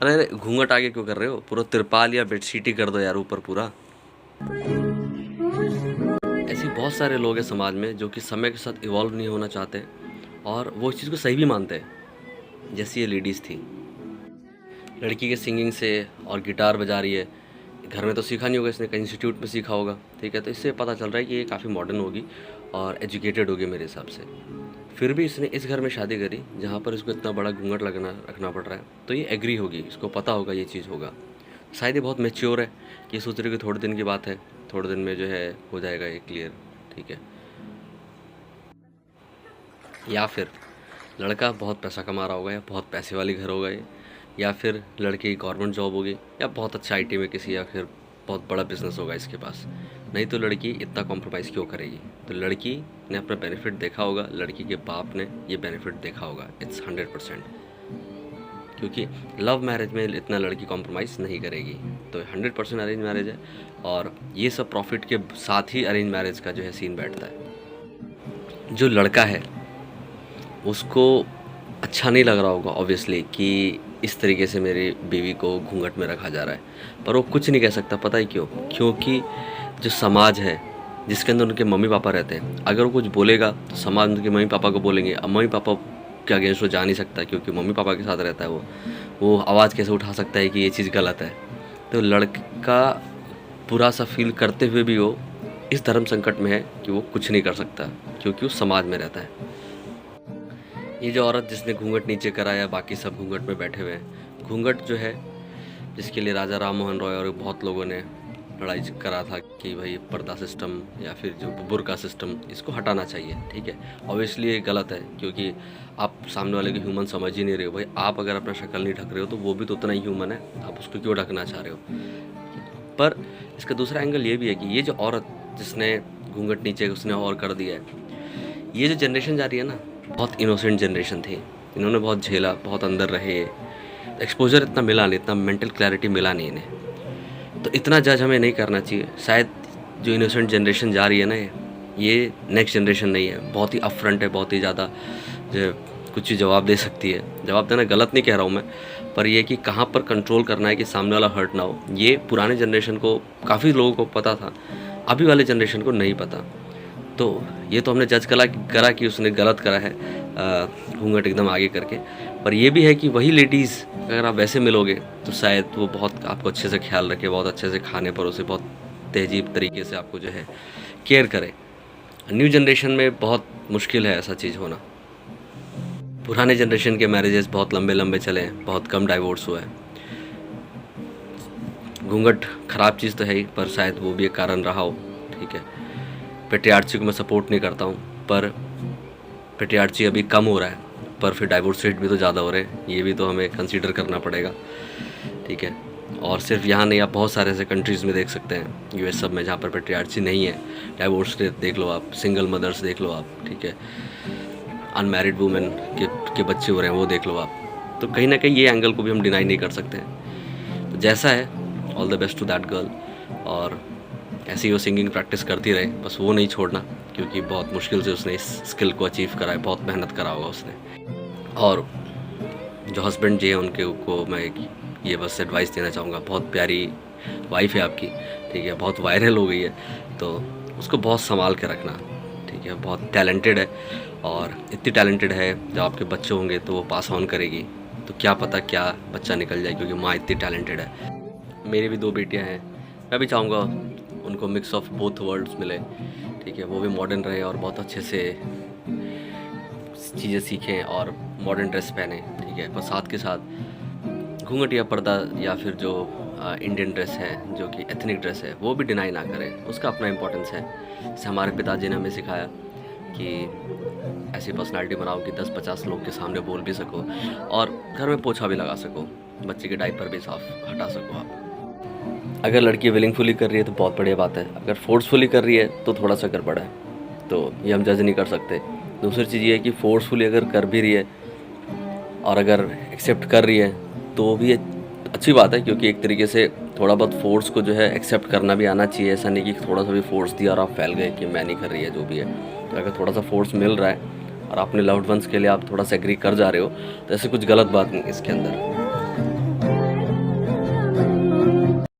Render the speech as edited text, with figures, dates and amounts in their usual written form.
अरे अरे, घूंघट आगे क्यों कर रहे हो? पूरा तिरपाल या बेडशीट ही कर दो यार ऊपर पूरा। ऐसे बहुत सारे लोग हैं समाज में जो कि समय के साथ इवॉल्व नहीं होना चाहते और वो इस चीज़ को सही भी मानते हैं। जैसी ये लेडीज़ थी, लड़की के सिंगिंग से और गिटार बजा रही है। घर में तो सीखा नहीं होगा इसने, कहीं इंस्टीट्यूट में सीखा होगा, ठीक है। तो इससे पता चल रहा है कि ये काफ़ी मॉडर्न होगी और एजुकेटेड होगी मेरे हिसाब से। फिर भी इसने इस घर में शादी करी जहाँ पर इसको इतना बड़ा घूंघट रखना पड़ रहा है, तो ये एग्री होगी, इसको पता होगा ये चीज़ होगा। शायद ये बहुत मैच्योर है कि ये सोच रही है कि थोड़े दिन की बात है, थोड़े दिन में जो है हो जाएगा ये क्लियर, ठीक है। या फिर लड़का बहुत पैसा कमा रहा होगा या बहुत पैसे वाली घर होगा ये, या फिर लड़की की गवर्नमेंट जॉब होगी या बहुत अच्छा आईटी में किसी, या फिर बहुत बड़ा बिजनेस होगा इसके पास। नहीं तो लड़की इतना कॉम्प्रोमाइज़ क्यों करेगी? तो लड़की ने अपना बेनिफिट देखा होगा, लड़की के बाप ने ये बेनिफिट देखा होगा, इट्स 100%। क्योंकि लव मैरिज में इतना लड़की कॉम्प्रोमाइज़ नहीं करेगी। तो 100% अरेंज मैरिज है और ये सब प्रॉफिट के साथ ही अरेंज मैरिज का जो है सीन बैठता है। जो लड़का है उसको अच्छा नहीं लग रहा होगा ऑब्वियसली कि इस तरीके से मेरी बीवी को घूंघट में रखा जा रहा है, पर वो कुछ नहीं कह सकता। पता है क्यों? क्योंकि जो समाज है जिसके अंदर उनके मम्मी पापा रहते हैं, अगर वो कुछ बोलेगा तो समाज उनके मम्मी पापा को बोलेंगे। अब मम्मी पापा के अगेंस्ट वो जा नहीं सकता क्योंकि मम्मी पापा के साथ रहता है वो आवाज़ कैसे उठा सकता है कि ये चीज़ गलत है? तो लड़का बुरा सा फील करते हुए भी वो इस धर्म संकट में है कि वो कुछ नहीं कर सकता क्योंकि वो समाज में रहता है। ये जो औरत जिसने घूंघट नीचे करा या बाकी सब घूंघट में बैठे हुए हैं, घूंघट जो है जिसके लिए राजा राम मोहन रॉय और बहुत लोगों ने लड़ाई करा था कि भाई पर्दा सिस्टम या फिर जो बुर्का सिस्टम, इसको हटाना चाहिए, ठीक है। ऑब्वियसली ये गलत है क्योंकि आप सामने वाले को ह्यूमन समझ ही नहीं रहे हो। भाई आप अगर अपना शक्ल नहीं ढक रहे हो तो वो भी तो उतना ही ह्यूमन है, आप उसको क्यों ढकना चाह रहे हो? पर इसका दूसरा एंगल ये भी है कि ये जो औरत जिसने घूंघट नीचे उसने और कर दिया है, ये जो जनरेशन जा रही है ना, बहुत इनोसेंट जनरेशन थी। इन्होंने बहुत झेला, बहुत अंदर रहे, एक्सपोजर इतना मिला नहीं, इतना मेंटल क्लैरिटी मिला नहीं इन्हें। तो इतना जज हमें नहीं करना चाहिए। शायद जो इनोसेंट जनरेशन जा रही है ना, ये नेक्स्ट जनरेशन नहीं है, बहुत ही अपफ्रंट है, बहुत ही ज़्यादा जो कुछ ही जवाब दे सकती है। जवाब देना गलत नहीं कह रहा हूँ मैं, पर ये कि कहाँ पर कंट्रोल करना है कि सामने वाला हर्ट ना हो, ये पुराने जनरेशन को काफ़ी लोगों को पता था, अभी वाले जनरेशन को नहीं पता। तो ये तो हमने जज करा कि उसने गलत करा है घूंघट एकदम आगे करके। पर ये भी है कि वही लेडीज़ अगर आप वैसे मिलोगे तो शायद वो बहुत आपको अच्छे से ख्याल रखे, बहुत अच्छे से खाने पर उसे बहुत तहजीब तरीके से आपको जो है केयर करे। न्यू जनरेशन में बहुत मुश्किल है ऐसा चीज़ होना। पुराने जनरेशन के मैरिजेस बहुत लंबे लंबे चले हैं, बहुत कम डाइवोर्स हुआ है। घूंघट ख़राब चीज़ तो है ही, पर शायद वो भी एक कारण रहा हो, ठीक है। पेट्रियार्ची को मैं सपोर्ट नहीं करता हूँ, पर पेट्रियार्ची अभी कम हो रहा है, पर फिर डाइवोर्स रेट भी तो ज़्यादा हो रहे हैं, ये भी तो हमें कंसीडर करना पड़ेगा, ठीक है। और सिर्फ यहाँ नहीं, आप बहुत सारे ऐसे कंट्रीज़ में देख सकते हैं, यूएस सब में, जहाँ पर पेट्रियार्ची नहीं है, डाइवोर्स रेट देख लो आप, सिंगल मदर्स देख लो आप, ठीक है, अनमैरिड वुमेन के बच्चे हो रहे हैं वो देख लो आप। तो कहीं ना कहीं ये एंगल को भी हम डिनाई नहीं कर सकते हैं। तो जैसा है, all the best to that girl, और ऐसे ही वो सिंगिंग प्रैक्टिस करती रहे, बस वो नहीं छोड़ना, क्योंकि बहुत मुश्किल से उसने इस स्किल को अचीव करा है, बहुत मेहनत करा होगा उसने। और जो हस्बैंड जी हैं उनके को मैं ये बस एडवाइस देना चाहूँगा, बहुत प्यारी वाइफ है आपकी, ठीक है, बहुत वायरल हो गई है, तो उसको बहुत संभाल के रखना, ठीक है। बहुत टैलेंटेड है और इतनी टैलेंटेड है, जब आपके बच्चे होंगे तो वो पास ऑन करेगी, तो क्या पता क्या बच्चा निकल जाए, क्योंकि माँ इतनी टैलेंटेड है। मेरी भी 2 बेटियाँ हैं, मैं भी चाहूँगा उनको मिक्स ऑफ बोथ वर्ल्ड्स मिले, ठीक है। वो भी मॉडर्न रहे और बहुत अच्छे से चीज़ें सीखें और मॉडर्न ड्रेस पहने, ठीक है। पर साथ के साथ घूंघट या पर्दा या फिर जो इंडियन ड्रेस है, जो कि एथनिक ड्रेस है, वो भी डिनाई ना करें, उसका अपना इम्पोर्टेंस है। जैसे हमारे पिताजी ने हमें सिखाया कि ऐसी पर्सनालिटी बनाओ कि 10-50 लोग के सामने बोल भी सको और घर में पोछा भी लगा सको, बच्चे के डायपर भी साफ हटा सको आप। अगर लड़की विलिंगफुली कर रही है तो बहुत बढ़िया बात है, अगर फोर्सफुली कर रही है तो थोड़ा सा गड़बड़ है, तो ये हम जज नहीं कर सकते। दूसरी चीज़ ये है कि फोर्सफुली अगर कर भी रही है और अगर एक्सेप्ट कर रही है तो भी अच्छी बात है, क्योंकि एक तरीके से थोड़ा बहुत फोर्स को जो है एक्सेप्ट करना भी आना चाहिए। ऐसा नहीं कि थोड़ा सा भी फोर्स दिया और आप फैल गए कि मैं नहीं कर रही है जो भी है। तो अगर थोड़ा सा फोर्स मिल रहा है और अपने लव्ड वंस के लिए आप थोड़ा सा एग्री कर जा रहे हो, तो ऐसे कुछ गलत बात नहीं इसके अंदर।